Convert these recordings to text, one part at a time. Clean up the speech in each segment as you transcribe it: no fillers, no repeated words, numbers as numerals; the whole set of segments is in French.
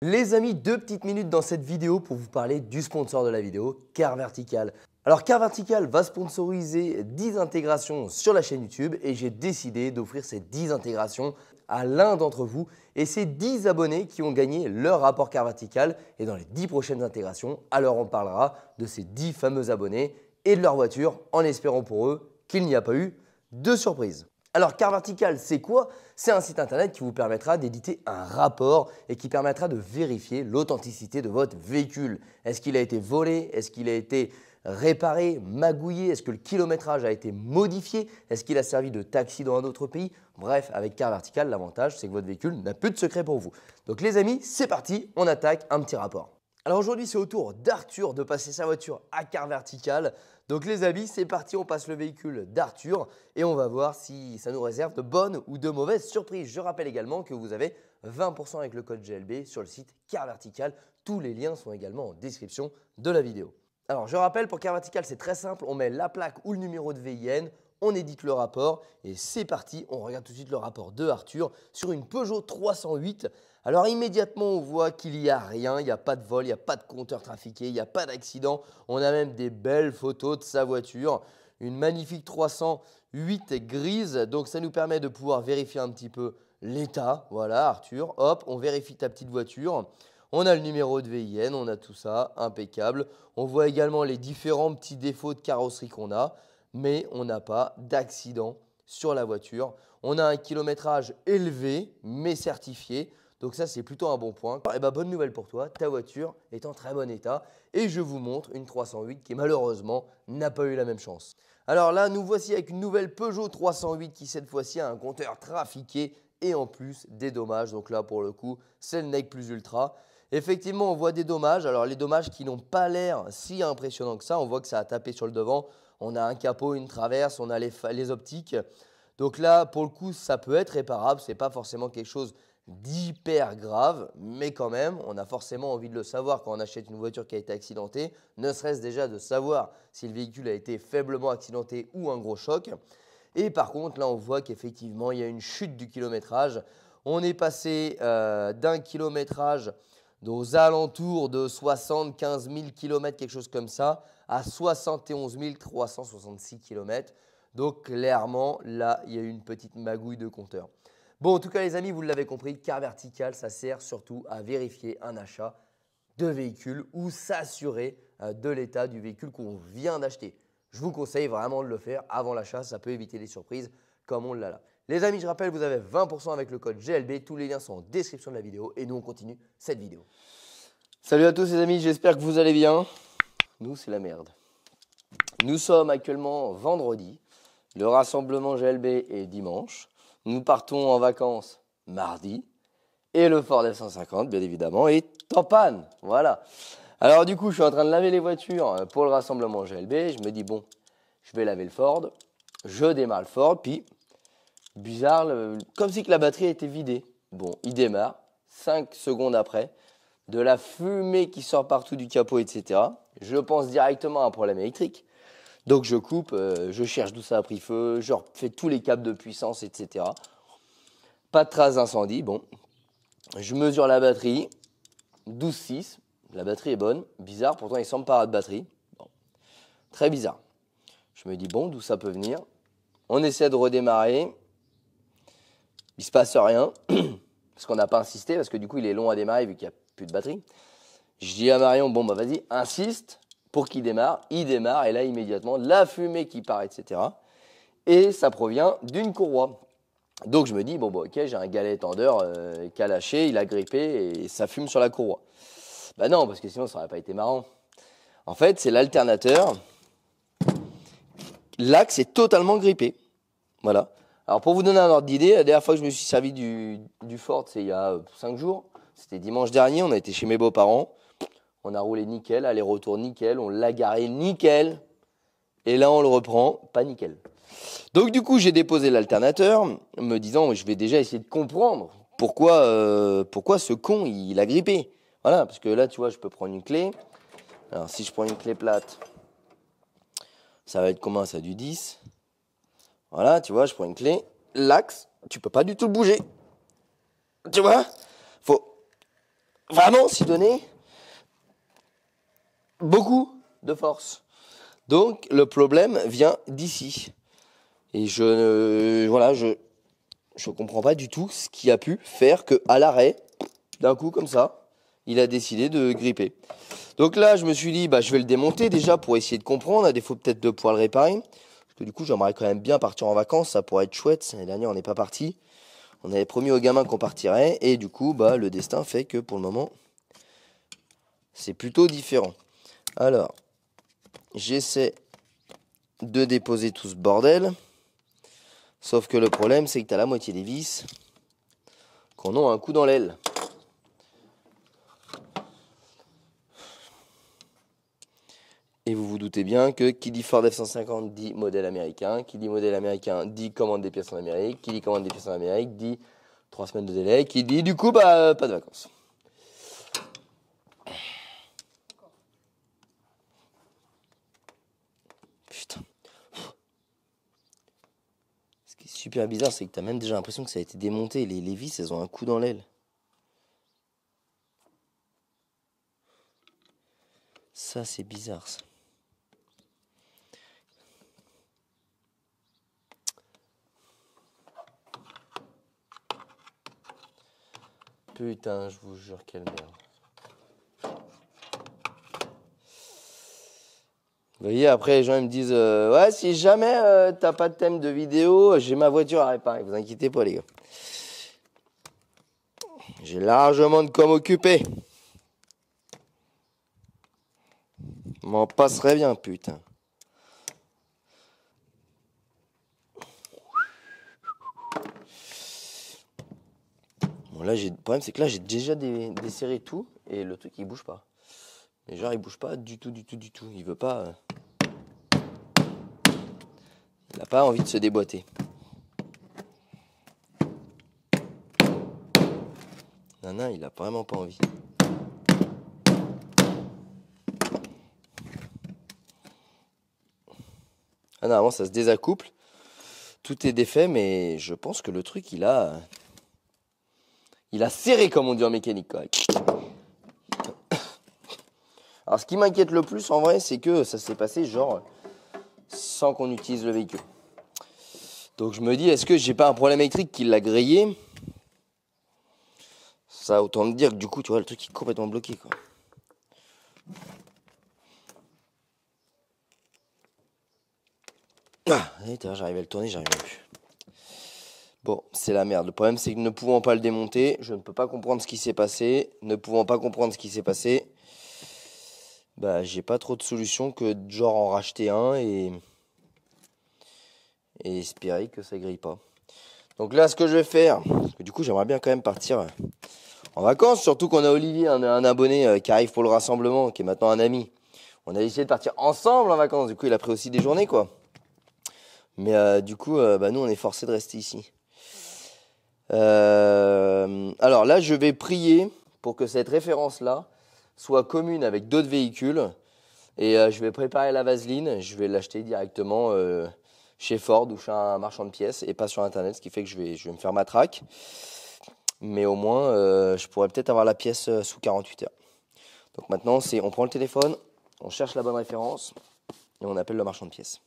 Les amis, 2 petites minutes dans cette vidéo pour vous parler du sponsor de la vidéo, Car Vertical. Alors Car Vertical va sponsoriser 10 intégrations sur la chaîne YouTube et j'ai décidé d'offrir ces 10 intégrations à l'un d'entre vous et ces 10 abonnés qui ont gagné leur rapport Car Vertical. Et dans les 10 prochaines intégrations, alors on parlera de ces 10 fameux abonnés et de leur voiture en espérant pour eux qu'il n'y a pas eu de surprise. Alors Car Vertical, c'est quoi? C'est un site internet qui vous permettra d'éditer un rapport et qui permettra de vérifier l'authenticité de votre véhicule. Est-ce qu'il a été volé? Est-ce qu'il a été réparé, magouillé? Est-ce que le kilométrage a été modifié? Est-ce qu'il a servi de taxi dans un autre pays? Bref, avec Car Vertical, l'avantage, c'est que votre véhicule n'a plus de secret pour vous. Donc les amis, c'est parti, on attaque un petit rapport. Alors aujourd'hui, c'est au tour d'Arthur de passer sa voiture à Car Vertical. Donc les amis, c'est parti, on passe le véhicule d'Arthur et on va voir si ça nous réserve de bonnes ou de mauvaises surprises. Je rappelle également que vous avez 20% avec le code GLB sur le site Car Vertical. Tous les liens sont également en description de la vidéo. Alors je rappelle, pour Car Vertical, c'est très simple, on met la plaque ou le numéro de VIN, on édite le rapport et c'est parti, on regarde tout de suite le rapport de Arthur sur une Peugeot 308. Alors immédiatement, on voit qu'il n'y a rien, il n'y a pas de vol, il n'y a pas de compteur trafiqué, il n'y a pas d'accident. On a même des belles photos de sa voiture, une magnifique 308 grise. Donc ça nous permet de pouvoir vérifier un petit peu l'état. Voilà Arthur, hop, on vérifie ta petite voiture. On a le numéro de VIN, on a tout ça, impeccable. On voit également les différents petits défauts de carrosserie qu'on a, mais on n'a pas d'accident sur la voiture. On a un kilométrage élevé, mais certifié. Donc ça, c'est plutôt un bon point. Et bah, bonne nouvelle pour toi, ta voiture est en très bon état. Et je vous montre une 308 qui malheureusement n'a pas eu la même chance. Alors là, nous voici avec une nouvelle Peugeot 308 qui cette fois-ci a un compteur trafiqué et en plus des dommages. Donc là, pour le coup, c'est le NEC Plus Ultra. Effectivement, on voit des dommages. Alors les dommages qui n'ont pas l'air si impressionnants que ça. On voit que ça a tapé sur le devant. On a un capot, une traverse, on a les optiques. Donc là, pour le coup, ça peut être réparable. Ce n'est pas forcément quelque chose d'hyper grave, mais quand même, on a forcément envie de le savoir quand on achète une voiture qui a été accidentée, ne serait-ce déjà de savoir si le véhicule a été faiblement accidenté ou un gros choc. Et par contre, là, on voit qu'effectivement, il y a une chute du kilométrage. On est passé d'un kilométrage aux alentours de 75 000 km, quelque chose comme ça, à 71 366 km. Donc clairement, là, il y a eu une petite magouille de compteur. Bon, en tout cas, les amis, vous l'avez compris, Car Vertical, ça sert surtout à vérifier un achat de véhicule ou s'assurer de l'état du véhicule qu'on vient d'acheter. Je vous conseille vraiment de le faire avant l'achat, ça peut éviter les surprises comme on l'a là. Les amis, je rappelle, vous avez 20% avec le code GLB, tous les liens sont en description de la vidéo et nous, on continue cette vidéo. Salut à tous les amis, j'espère que vous allez bien. Nous, c'est la merde. Nous sommes actuellement vendredi, le rassemblement GLB est dimanche. Nous partons en vacances mardi et le Ford F-150, bien évidemment, est en panne. Voilà. Alors du coup, je suis en train de laver les voitures pour le rassemblement GLB. Je me dis, bon, je vais laver le Ford. Je démarre le Ford, puis bizarre, comme si que la batterie était vidée. Bon, il démarre, 5 secondes après, de la fumée qui sort partout du capot, etc. Je pense directement à un problème électrique. Donc je coupe, je cherche d'où ça a pris feu, je refais tous les câbles de puissance, etc. Pas de traces d'incendie. Bon, je mesure la batterie, 12,6. La batterie est bonne, bizarre, pourtant il semble pas avoir de batterie. Bon. Très bizarre. Je me dis, bon, d'où ça peut venir? On essaie de redémarrer. Il se passe rien, parce qu'on n'a pas insisté, parce que du coup il est long à démarrer vu qu'il n'y a plus de batterie. Je dis à Marion, bon bah vas-y, insiste. Pour qu'il démarre, il démarre et là immédiatement la fumée qui part, etc. Et ça provient d'une courroie. Donc je me dis, bon bah, ok, j'ai un galet tendeur qui a lâché, il a grippé et ça fume sur la courroie. Bah non, parce que sinon ça n'aurait pas été marrant. En fait, c'est l'alternateur. L'axe est totalement grippé. Voilà. Alors pour vous donner un ordre d'idée, la dernière fois que je me suis servi du Ford, c'est il y a 5 jours. C'était dimanche dernier, on a été chez mes beaux-parents. On a roulé nickel, aller-retour nickel, on l'a garé nickel. Et là, on le reprend, pas nickel. Donc du coup, j'ai déposé l'alternateur, me disant, je vais déjà essayer de comprendre pourquoi ce con, il a grippé. Voilà, parce que là, tu vois, je peux prendre une clé. Alors, si je prends une clé plate, ça va être comment ça, du 10. Voilà, tu vois, je prends une clé. L'axe, tu peux pas du tout le bouger. Tu vois, vraiment s'y donner beaucoup de force. Donc le problème vient d'ici. Et voilà, je comprends pas du tout ce qui a pu faire que à l'arrêt, d'un coup comme ça, il a décidé de gripper. Donc là, je me suis dit, bah, je vais le démonter déjà pour essayer de comprendre, à défaut peut-être de pouvoir le réparer. Parce que du coup, j'aimerais quand même bien partir en vacances, ça pourrait être chouette. L'année dernière, on n'est pas parti. On avait promis aux gamins qu'on partirait. Et du coup, bah, le destin fait que pour le moment, c'est plutôt différent. Alors, j'essaie de déposer tout ce bordel. Sauf que le problème, c'est que tu as la moitié des vis qu'on a un coup dans l'aile. Et vous vous doutez bien que qui dit Ford F-150 dit modèle américain. Qui dit modèle américain dit commande des pièces en Amérique. Qui dit commande des pièces en Amérique dit 3 semaines de délai. Qui dit du coup, bah, pas de vacances. Putain. Ce qui est super bizarre, c'est que tu as même déjà l'impression que ça a été démonté. Les vis, elles ont un coup dans l'aile. Ça, c'est bizarre, ça. Putain, je vous jure, quelle merde. Vous voyez, après, les gens ils me disent ouais, si jamais t'as pas de thème de vidéo, j'ai ma voiture à réparer. Vous inquiétez pas, les gars. J'ai largement de quoi m'occuper. M'en passerait bien, putain. Bon, là, le problème, c'est que là, j'ai déjà desserré tout et le truc, il bouge pas. Mais genre, il bouge pas du tout, du tout, du tout. Il veut pas. Il a pas envie de se déboîter. Non, il a vraiment pas envie. Ah non, avant, ça se désaccouple. Tout est défait, mais je pense que le truc, il a serré, comme on dit en mécanique, quoi. Alors, ce qui m'inquiète le plus, en vrai, c'est que ça s'est passé, genre, sans qu'on utilise le véhicule. Donc, je me dis, est-ce que j'ai pas un problème électrique qui l'a grillé? Ça, autant me dire que du coup, tu vois, le truc est complètement bloqué, quoi. Ah, j'arrivais à le tourner, j'arrivais plus. Bon, c'est la merde. Le problème, c'est que ne pouvant pas le démonter, je ne peux pas comprendre ce qui s'est passé. Ne pouvant pas comprendre ce qui s'est passé, bah, j'ai pas trop de solution que de genre en racheter un et espérer que ça grille pas. Donc là, ce que je vais faire, parce que du coup, j'aimerais bien quand même partir en vacances, surtout qu'on a Olivier, un abonné qui arrive pour le rassemblement, qui est maintenant un ami. On a essayé de partir ensemble en vacances, du coup, il a pris aussi des journées, quoi. Mais du coup, bah, nous, on est forcés de rester ici. Alors là, je vais prier pour que cette référence-là soit commune avec d'autres véhicules. Et je vais préparer la vaseline. Je vais l'acheter directement chez Ford ou chez un marchand de pièces et pas sur Internet, ce qui fait que je vais me faire matraque. Mais au moins, je pourrais peut-être avoir la pièce sous 48 heures. Donc maintenant, on prend le téléphone, on cherche la bonne référence et on appelle le marchand de pièces.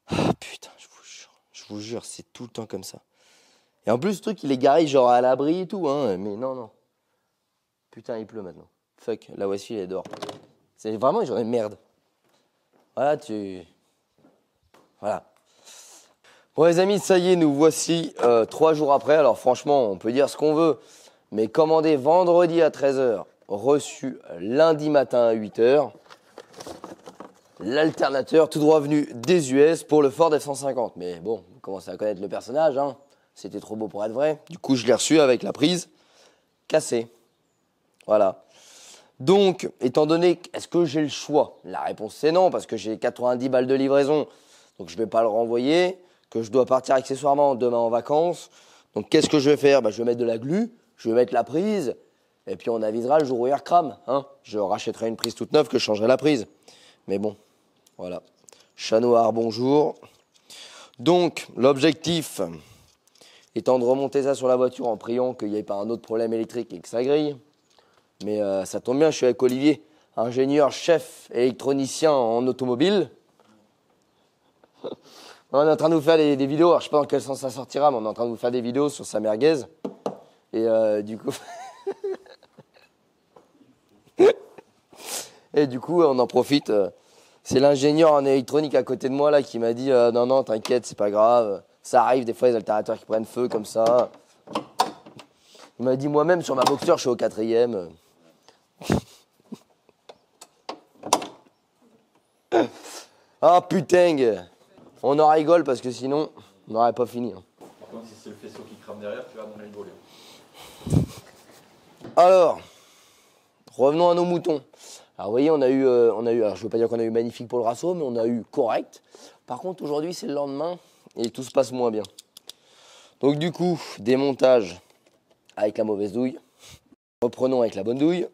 Ah putain, je vous jure, c'est tout le temps comme ça. Et en plus, le truc, il est garé genre à l'abri et tout, hein. Mais non. Putain, il pleut maintenant. Fuck, la voici, elle est dehors. C'est vraiment une journée de merde. Voilà, Voilà. Bon les amis, ça y est, nous voici 3 jours après. Alors franchement, on peut dire ce qu'on veut. Mais commandé vendredi à 13h, reçu lundi matin à 8h. L'alternateur tout droit venu des US pour le Ford F-150. Mais bon, vous commencez à connaître le personnage, hein. C'était trop beau pour être vrai. Du coup, je l'ai reçu avec la prise cassée. Voilà. Donc, étant donné, est-ce que j'ai le choix? La réponse c'est non, parce que j'ai 90 balles de livraison. Donc, je ne vais pas le renvoyer. Que je dois partir accessoirement demain en vacances. Donc, qu'est-ce que je vais faire? Je vais mettre de la glu, je vais mettre la prise. Et puis, on avisera le jour où il crame. Hein, je rachèterai une prise toute neuve que je changerai la prise. Mais bon, voilà. Chat noir, bonjour. Donc, l'objectif Et temps de remonter ça sur la voiture en priant qu'il n'y ait pas un autre problème électrique et que ça grille. Mais ça tombe bien, je suis avec Olivier, ingénieur, chef, électronicien en automobile. On est en train de vous faire des vidéos, alors je ne sais pas dans quel sens ça sortira, mais on est en train de vous faire des vidéos sur sa merguez. Et du coup... Et du coup, on en profite. C'est l'ingénieur en électronique à côté de moi là qui m'a dit non, non, t'inquiète, c'est pas grave. Ça arrive des fois les alternateurs qui prennent feu comme ça. Il m'a dit moi-même sur ma Boxster, je suis au 4e. Ah putain, on en rigole parce que sinon, on n'aurait pas fini. Par contre, si c'est le faisceau qui crame derrière, tu vas m'en rigoler. Alors, revenons à nos moutons. Alors vous voyez, on a eu, alors je veux pas dire qu'on a eu magnifique pour le rasso, mais on a eu correct. Par contre, aujourd'hui, c'est le lendemain et tout se passe moins bien. Donc du coup, démontage avec la mauvaise douille. Reprenons avec la bonne douille.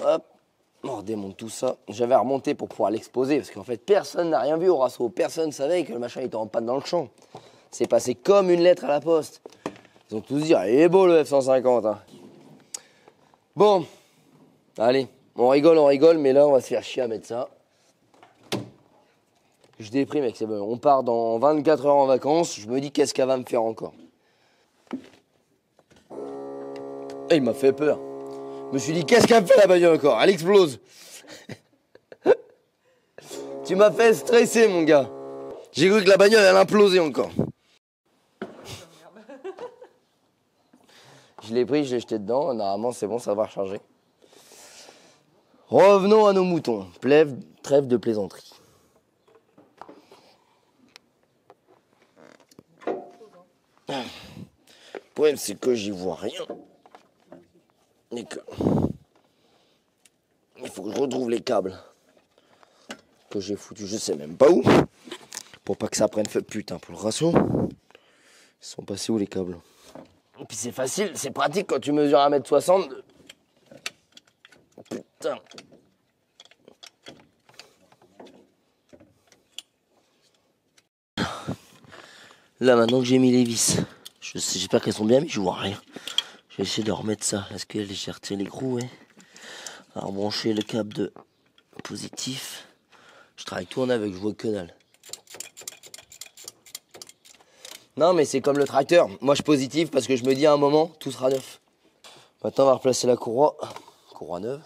Hop, on redémonte tout ça. J'avais à remonter pour pouvoir l'exposer, parce qu'en fait, personne n'a rien vu au rasso. Personne ne savait que le machin était en panne dans le champ. C'est passé comme une lettre à la poste. Ils ont tous dit, il est beau le F-150. Hein. Bon. Allez, on rigole, mais là, on va se faire chier à mettre ça. Je déprime, mec, c'est bon. On part dans 24 heures en vacances. Je me dis, qu'est-ce qu'elle va me faire encore? Et il m'a fait peur. Je me suis dit, qu'est-ce qu'elle me fait la bagnole encore? Elle explose. Tu m'as fait stresser, mon gars. J'ai cru que la bagnole, elle implosait encore. Je l'ai pris, je l'ai jeté dedans. Normalement, c'est bon, ça va recharger. Revenons à nos moutons. Trêve de plaisanterie. Le problème, c'est que j'y vois rien. Et que... il faut que je retrouve les câbles. Que j'ai foutu, je sais même pas où. Pour pas que ça prenne feu. Putain, pour le rasso. Ils sont passés où les câbles? Et puis c'est facile, c'est pratique quand tu mesures 1m60. Putain. Là, maintenant que j'ai mis les vis, j'espère qu'elles sont bien, mais je vois rien. Je vais essayer de remettre ça. Est-ce que j'ai retiré l'écrou, ouais. Alors, brancher le câble de positif. Je travaille tout en aveugle, je vois que dalle. Non, mais c'est comme le tracteur. Moi, je suis positif parce que je me dis à un moment, tout sera neuf. Maintenant, on va replacer la courroie. Courroie neuve.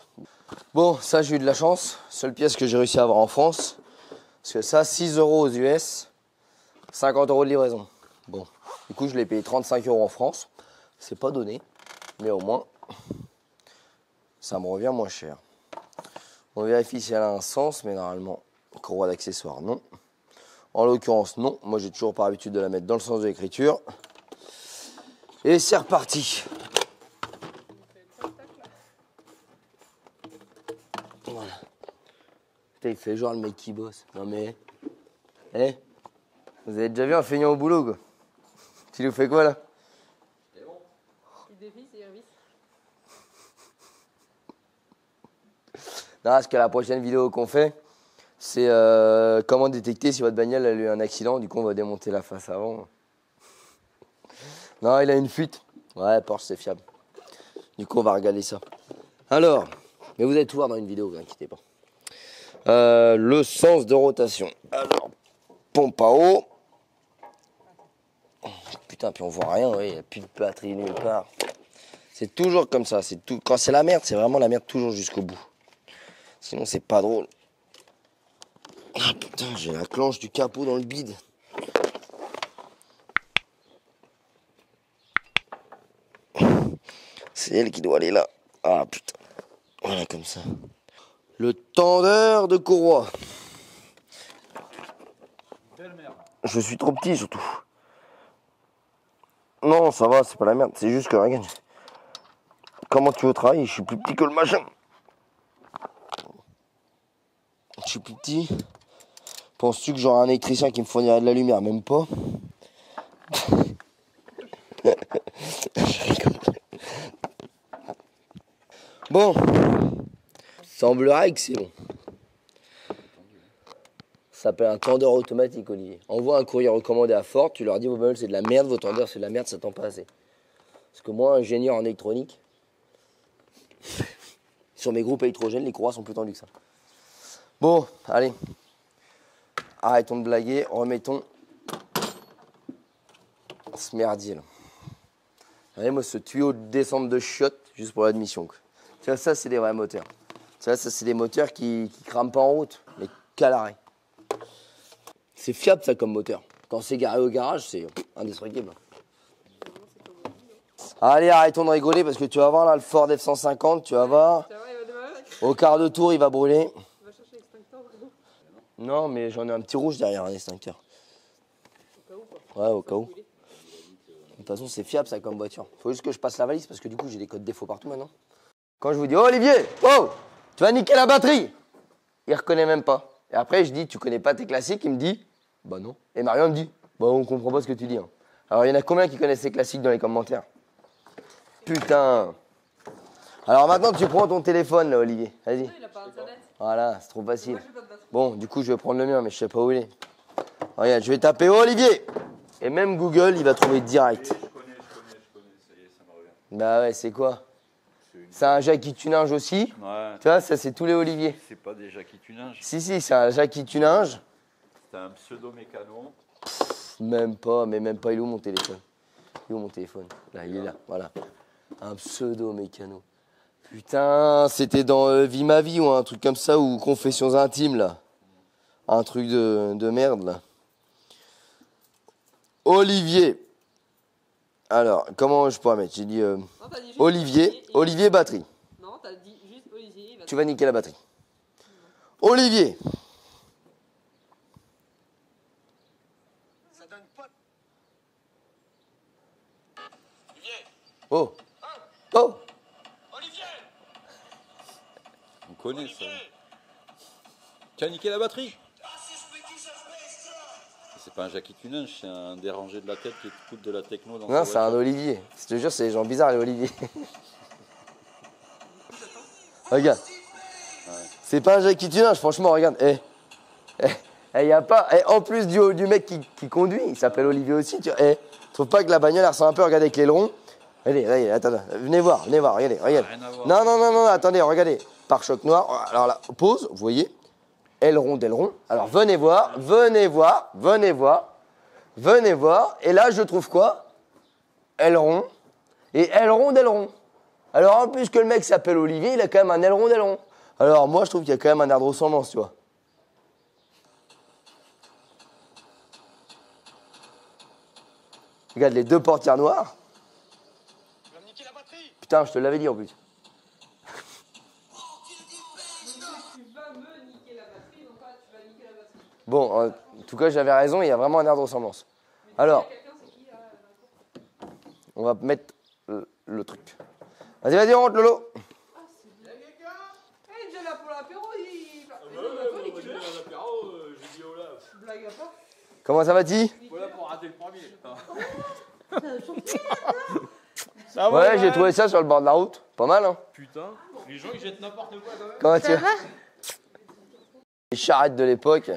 Bon, ça, j'ai eu de la chance. Seule pièce que j'ai réussi à avoir en France. Parce que ça, 6 € aux US. 50 € de livraison. Bon, du coup, je l'ai payé 35 € en France. C'est pas donné, mais au moins, ça me revient moins cher. On vérifie si elle a un sens, mais normalement, courroie d'accessoires, non. En l'occurrence, non. Moi, j'ai toujours par habitude de la mettre dans le sens de l'écriture. Et c'est reparti. Voilà. Putain, il fait genre le mec qui bosse. Non mais... Eh, vous avez déjà vu un feignant au boulot, quoi? Tu nous fais quoi, là? C'est bon. Il dévisse et il revisse. Non, parce que la prochaine vidéo qu'on fait, c'est comment détecter si votre bagnole a eu un accident. Du coup, on va démonter la face avant. Non, il a une fuite. Ouais, Porsche, c'est fiable. Du coup, on va regarder ça. Alors, mais vous allez tout voir dans une vidéo, vous inquiétez pas. Le sens de rotation. Alors, pompe à eau. Putain, puis on voit rien, ouais, il n'y a plus de batterie nulle part. C'est toujours comme ça. C'est tout. Quand c'est la merde, c'est vraiment la merde toujours jusqu'au bout. Sinon, c'est pas drôle. Ah putain, j'ai la clenche du capot dans le bide. C'est elle qui doit aller là. Ah putain. Voilà, comme ça. Le tendeur de courroie. Belle merde. Je suis trop petit surtout. Non, ça va, c'est pas la merde. C'est juste que, regarde. Comment tu veux travailler? Je suis plus petit que le machin. Je suis plus petit. Penses-tu que j'aurai un électricien qui me fournirait de la lumière? Même pas. Je rigole. Bon. Semblerait que c'est bon. Ça s'appelle un tendeur automatique, Olivier. Envoie un courrier recommandé à Ford, tu leur dis vos meubles c'est de la merde, vos tendeurs c'est de la merde, ça tend pas assez. Parce que moi, ingénieur en électronique, sur mes groupes électrogènes, les courroies sont plus tendues que ça. Bon, allez. Arrêtons de blaguer, remettons ce merdier là. Regardez moi ce tuyau de descente de chiottes juste pour l'admission. Tu vois, ça c'est des vrais moteurs. Tu vois, ça c'est des moteurs qui crament pas en route, mais qu'à l'arrêt. C'est fiable ça comme moteur. Quand c'est garé au garage, c'est indestructible. Allez, arrêtons de rigoler parce que tu vas voir là le Ford F-150, tu vas voir. Ça va, il va démarrer. Au quart de tour, il va brûler. On va chercher l'extincteur. Non, mais j'en ai un petit rouge derrière un extincteur. Au cas où, quoi. Ouais, au cas où. De toute façon, c'est fiable ça comme voiture. Faut juste que je passe la valise parce que du coup, j'ai des codes défauts partout maintenant. Quand je vous dis, oh Olivier, oh, tu vas niquer la batterie. Il reconnaît même pas. Et après, je dis, tu connais pas tes classiques. Il me dit, bah non. Et Marion me dit, bah on comprend pas ce que tu dis. Hein. Alors, il y en a combien qui connaissent ces classiques dans les commentaires? Putain. Alors maintenant, tu prends ton téléphone là, Olivier. Vas-y. Non, il a pas internet. Voilà, c'est trop facile. Moi, j'ai pas de batterie. Bon, du coup, je vais prendre le mien, mais je sais pas où il est. Regarde, je vais taper oh, Olivier. Et même Google, il va trouver direct. Je connais, ça y est, ça me revient. Bah ouais, c'est quoi? C'est un Jackie Tuninge aussi. Ouais, Tu vois, ça c'est tous les Olivier. c'est pas des Jackie Tuninge, Si, c'est un Jackie Tuninge. c'est un pseudo-mécano. Même pas, il est où mon téléphone? Il est où mon téléphone? Là, il est là, voilà. Un pseudo mécano. Putain, c'était dans Vie ma vie ou un truc comme ça, ou Confessions intimes là. Un truc de merde là. Olivier. Alors, comment je pourrais mettre? J'ai dit Non, t'as dit juste Olivier, Olivier batterie. Non, t'as dit juste Olivier. Tu vas niquer la batterie. Olivier. Ça donne pas. Olivier. Oh. Oh. Olivier. On connaît ça. Tu as niqué la batterie. C'est pas un Jackie Tuninge, c'est un dérangé de la tête qui écoute de la techno dans Non, sa c'est un voiture. Olivier. Je te jure, c'est des gens bizarres, les Olivier. Regarde. Ouais. C'est pas un Jackie Tuninge, franchement, regarde. Y a pas. En plus du mec qui conduit, il s'appelle Olivier aussi. Tu trouve pas que la bagnole elle ressemble un peu, regardez avec l'aileron. Allez, attends, venez voir, regardez. Rien à voir. Non, attendez, regardez. Pare-choc noir. Alors là, pause, vous voyez. Aileron d'aileron. Alors venez voir. Et là, je trouve quoi? Aileron. Et aileron d'aileron. Alors en plus que le mec s'appelle Olivier, il a quand même un aileron d'aileron. Alors moi, je trouve qu'il y a quand même un air de ressemblance, tu vois. Regarde les deux portières noires. Tu vas me niquer la batterie. Putain, je te l'avais dit en plus. Tu vas me niquer la batterie, non pas tu vas niquer la batterie. Bon, en tout cas, j'avais raison, il y a vraiment un air de ressemblance. Alors, Quelqu'un, c'est qui là? on va mettre le truc. Vas-y, rentre, Lolo. Ah, c'est bien quelqu'un. Il est déjà là pour l'apéro, il va. Il J'ai dit oh là. blague à pas. Comment ça va-t-il? Voilà pour rater le premier. Ça va, Ouais, j'ai trouvé ça sur le bord de la route. Pas mal, hein? Putain, les gens ils jettent n'importe quoi quand même. Comment tu vas? Les charrettes de l'époque.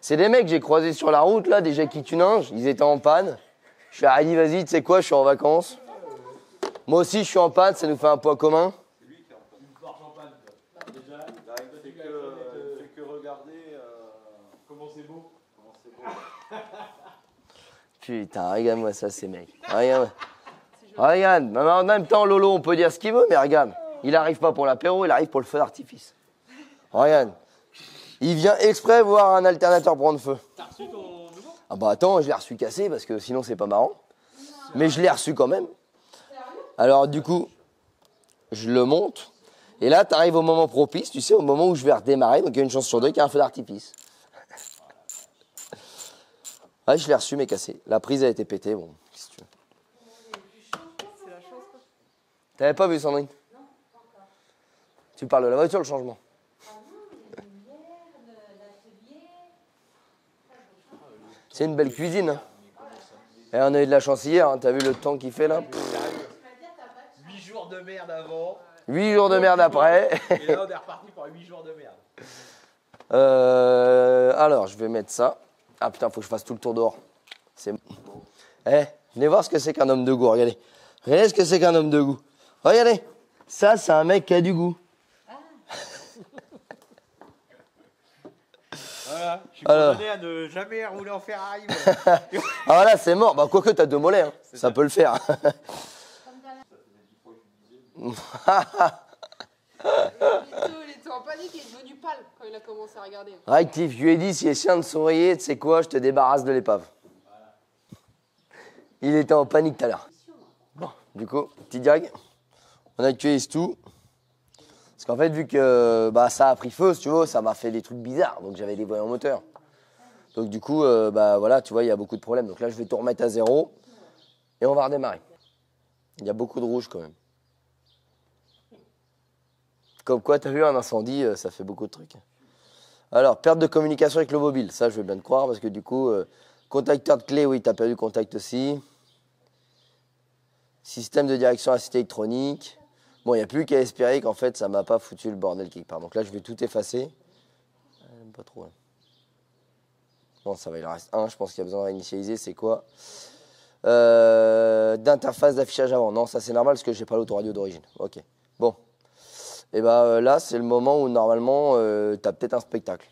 C'est des mecs que j'ai croisés sur la route, là, des Jackie Tuninge. Ils étaient en panne. Je suis dit, vas-y, tu sais quoi, je suis en vacances. Moi aussi, je suis en panne, ça nous fait un point commun. C'est lui qui est en panne. Une part en panne. Déjà, il fait que regarder Comment c'est beau. comment c'est beau. Putain, regarde-moi ça, ces mecs. Regarde. Regarde, mais en même temps, Lolo, on peut dire ce qu'il veut, mais regarde. Il arrive pas pour l'apéro, il arrive pour le feu d'artifice. Regarde. Il vient exprès voir un alternateur prendre feu. T'as reçu ton nouveau? Ah bah attends, je l'ai reçu cassé parce que sinon c'est pas marrant. Mais je l'ai reçu quand même. Alors du coup, je le monte. Et là, tu arrives au moment propice, tu sais, au moment où je vais redémarrer. Donc il y a une chance sur deux qu'il y a un feu d'artifice. Ouais, je l'ai reçu mais cassé. La prise a été pétée. Bon, qu'est-ce que tu veux. C'est la chance, quoi. T'avais pas vu, Sandrine? Non, pas encore. Tu parles de la voiture, le changement? C'est une belle cuisine. Hein. Et on a eu de la chance hier, hein. T'as vu le temps qu'il fait là? 8 jours de merde avant. 8 jours de merde après. Et là on est reparti pour 8 jours de merde. Alors, je vais mettre ça. Ah putain, faut que je fasse tout le tour dehors. C'est... Eh, venez voir ce que c'est qu'un homme de goût, regardez. Regardez ce que c'est qu'un homme de goût. Regardez, ça, c'est un mec qui a du goût. Voilà, je suis Alors. condamné à ne jamais rouler en Ferrari. Ah là, c'est mort. Bah, quoique, t'as 2 mollets, hein. Ça peut le faire. Il était en panique et il est devenu pâle quand il a commencé à regarder. Rectif, je lui ai dit, si essaie de sourire, tu sais quoi, je te débarrasse de l'épave. Il était en panique tout à l'heure. Bon, du coup, petit diag, on actualise tout. Parce qu'en fait, vu que bah, ça a pris feu, si tu veux, ça m'a fait des trucs bizarres. Donc j'avais des voyants moteurs. Donc du coup, bah voilà, tu vois, il y a beaucoup de problèmes. Donc là, je vais tout remettre à 0 et on va redémarrer. Il y a beaucoup de rouge quand même. Comme quoi, t'as vu, un incendie, ça fait beaucoup de trucs. Alors, perte de communication avec le mobile. Ça, je veux bien te croire, parce que du coup, contacteur de clé, oui, t'as perdu contact aussi. Système de direction assistée électronique. Bon, il n'y a plus qu'à espérer qu'en fait, ça m'a pas foutu le bordel quelque part. Donc là, je vais tout effacer. Pas trop. Hein. Bon, ça va, il en reste un. Je pense qu'il y a besoin de réinitialiser. C'est quoi d'interface d'affichage avant. Non, ça c'est normal parce que j'ai pas l'autoradio d'origine. Ok. Bon. Et bah là, c'est le moment où normalement, tu as peut-être un spectacle.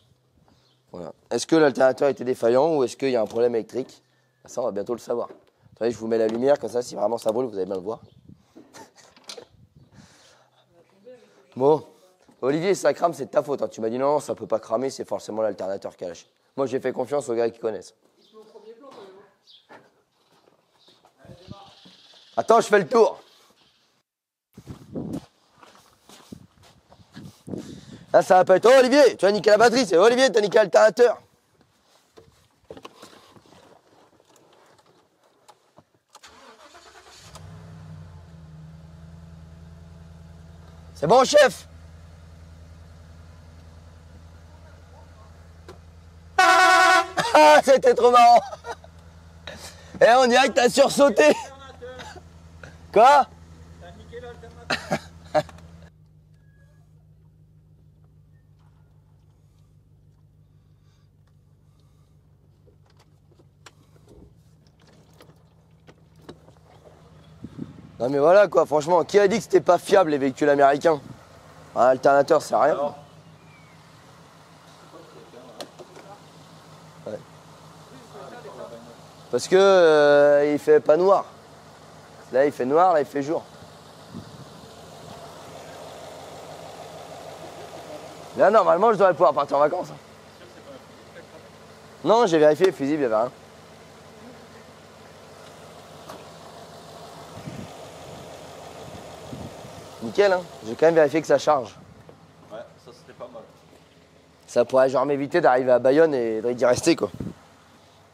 Voilà. Est-ce que l'alternateur était défaillant ou est-ce qu'il y a un problème électrique? Ça, on va bientôt le savoir. Attendez, je vous mets la lumière, comme ça, si vraiment ça brûle, vous allez bien le voir. Bon. Olivier, ça crame, c'est de ta faute. Hein. Tu m'as dit non, ça peut pas cramer, c'est forcément l'alternateur qui a lâché. Moi, j'ai fait confiance aux gars qui connaissent. Attends, je fais le tour. Là, ça va pas être. Oh, Olivier, tu as niqué la batterie. C'est Olivier, tu as niqué l'alternateur. C'est bon, chef. Ah, c'était trop marrant. Et on dirait que t'as sursauté. Quoi? T'as niqué l'alternateur. Non mais voilà quoi, franchement, qui a dit que c'était pas fiable les véhicules américains? Un alternateur, c'est rien. Ouais. Parce que il fait pas noir. Là il fait noir, là il fait jour. Là normalement je devrais pouvoir partir en vacances. Non, j'ai vérifié, le fusible, il y avait rien. Nickel, hein. J'ai quand même vérifié que ça charge. Ouais, ça serait pas mal. Ça pourrait genre m'éviter d'arriver à Bayonne et d'y rester quoi.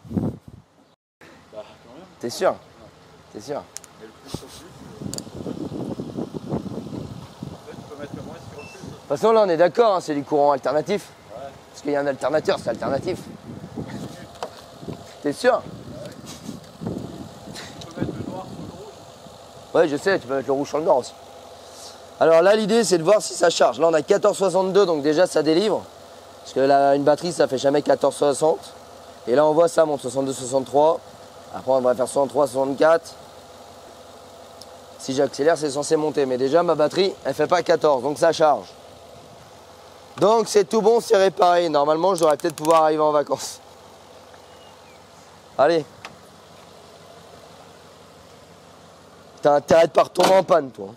Bah, quand même. T'es sûr? T'es sûr? Mais le plus au plus, en fait, tu peux mettre le moins sur le plus. De toute façon là on est d'accord, hein, c'est du courant alternatif. Ouais. Parce qu'il y a un alternateur, c'est alternatif. T'es sûr? Tu peux mettre le noir sur le rouge. Ouais, je sais, tu peux mettre le rouge sur le noir aussi. Alors là, l'idée, c'est de voir si ça charge. Là, on a 14,62, donc déjà, ça délivre. Parce que là, une batterie, ça fait jamais 14,60. Et là, on voit ça monte 62, 63. Après, on devrait faire 63, 64. Si j'accélère, c'est censé monter. Mais déjà, ma batterie, elle fait pas 14, donc ça charge. Donc, c'est tout bon, c'est réparé. Normalement, je devrais peut-être pouvoir arriver en vacances. Allez. T'as intérêt de pas retomber en panne, toi.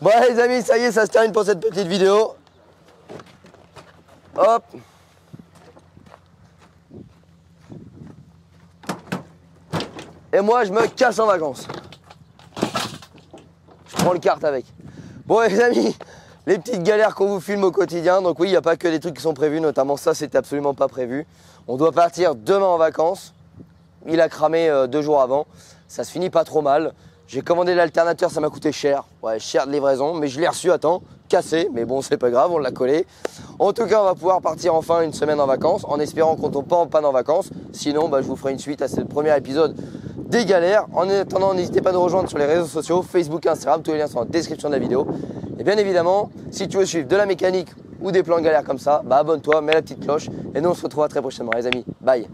Bon les amis, ça y est, ça se termine pour cette petite vidéo. Hop. Et moi, je me casse en vacances. Je prends le kart avec. Bon les amis, les petites galères qu'on vous filme au quotidien. Donc oui, il n'y a pas que des trucs qui sont prévus, notamment ça, c'était absolument pas prévu. On doit partir demain en vacances. Il a cramé 2 jours avant. Ça se finit pas trop mal. J'ai commandé l'alternateur, ça m'a coûté cher. Ouais, cher de livraison, mais je l'ai reçu à temps, cassé. Mais bon, c'est pas grave, on l'a collé. En tout cas, on va pouvoir partir enfin une semaine en vacances, en espérant qu'on tombe pas en panne en vacances. Sinon, bah, je vous ferai une suite à ce premier épisode des galères. En attendant, n'hésitez pas à nous rejoindre sur les réseaux sociaux, Facebook, Instagram, tous les liens sont en description de la vidéo. Et bien évidemment, si tu veux suivre de la mécanique ou des plans galères comme ça, bah abonne-toi, mets la petite cloche et nous on se retrouve très prochainement les amis. Bye.